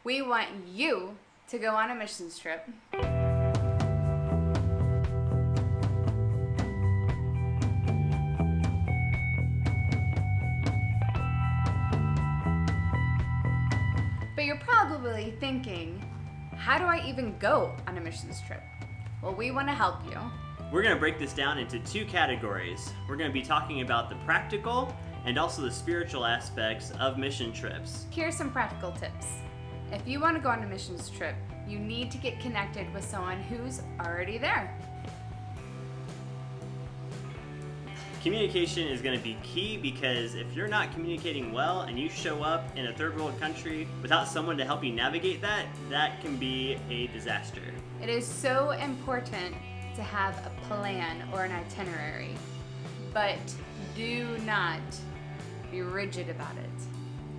We want you to go on a missions trip. But you're probably thinking, how do I even go on a missions trip? Well, we want to help you. We're going to break this down into two categories. We're going to be talking about the practical and also the spiritual aspects of mission trips. Here's some practical tips. If you want to go on a missions trip, you need to get connected with someone who's already there. Communication is going to be key because if you're not communicating well and you show up in a third world country without someone to help you navigate that, that can be a disaster. It is so important to have a plan or an itinerary, but do not be rigid about it.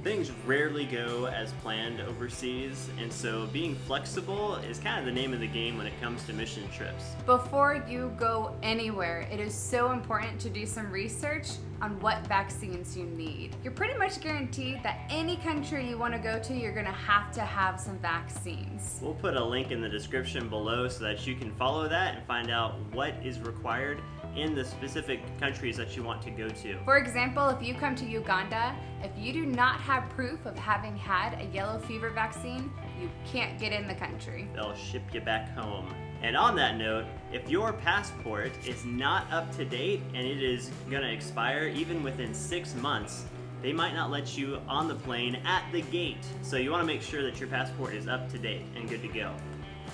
Things rarely go as planned overseas, and so being flexible is kind of the name of the game when it comes to mission trips. Before you go anywhere, it is so important to do some research on what vaccines you need. You're pretty much guaranteed that any country you want to go to, you're going to have some vaccines. We'll put a link in the description below so that you can follow that and find out what is required in the specific countries that you want to go to. For example, if you come to Uganda, if you do not have proof of having had a yellow fever vaccine, you can't get in the country. They'll ship you back home. And on that note, if your passport is not up to date and it is gonna expire even within 6 months, they might not let you on the plane at the gate. So you wanna make sure that your passport is up to date and good to go.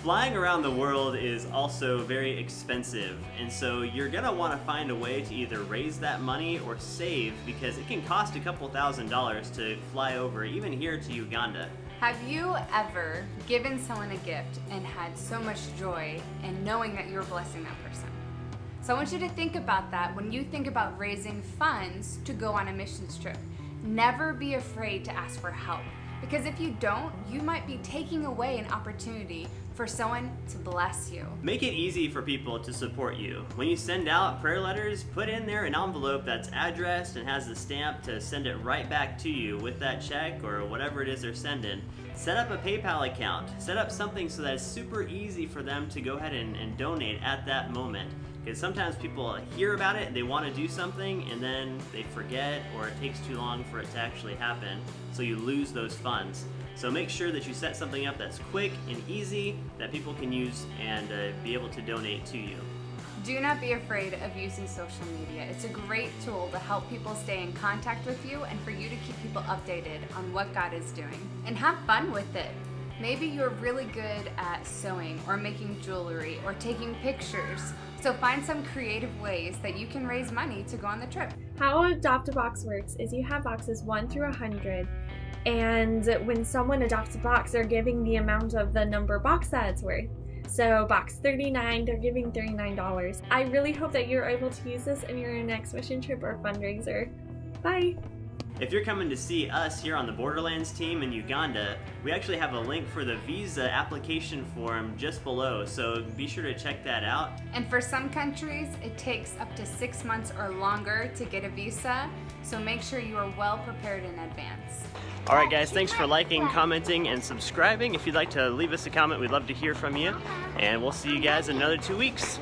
Flying around the world is also very expensive, and so you're gonna wanna find a way to either raise that money or save, because it can cost a couple $1,000s to fly over, even here to Uganda. Have you ever given someone a gift and had so much joy in knowing that you're blessing that person? So I want you to think about that when you think about raising funds to go on a missions trip. Never be afraid to ask for help, because if you don't, you might be taking away an opportunity for someone to bless you. Make it easy for people to support you. When you send out prayer letters, put in there an envelope that's addressed and has the stamp to send it right back to you with that check or whatever it is they're sending. Set up a PayPal account. Set up something so that it's super easy for them to go ahead and donate at that moment. Because sometimes people hear about it, they want to do something, and then they forget, or it takes too long for it to actually happen, so you lose those funds. So make sure that you set something up that's quick and easy that people can use and be able to donate to you. Do not be afraid of using social media. It's a great tool to help people stay in contact with you and for you to keep people updated on what God is doing. And have fun with it. Maybe you're really good at sewing or making jewelry or taking pictures. So find some creative ways that you can raise money to go on the trip. How Adopt a Box works is you have boxes 1 through 100, and when someone adopts a box, they're giving the amount of the number box that it's worth. So box 39, they're giving $39. I really hope that you're able to use this in your next mission trip or fundraiser. Bye! If you're coming to see us here on the Borderlands team in Uganda, we actually have a link for the visa application form just below, so be sure to check that out. And for some countries, it takes up to 6 months or longer to get a visa, so make sure you are well prepared in advance. Alright guys, thanks for liking, commenting, and subscribing. If you'd like to leave us a comment, we'd love to hear from you. And we'll see you guys in another 2 weeks.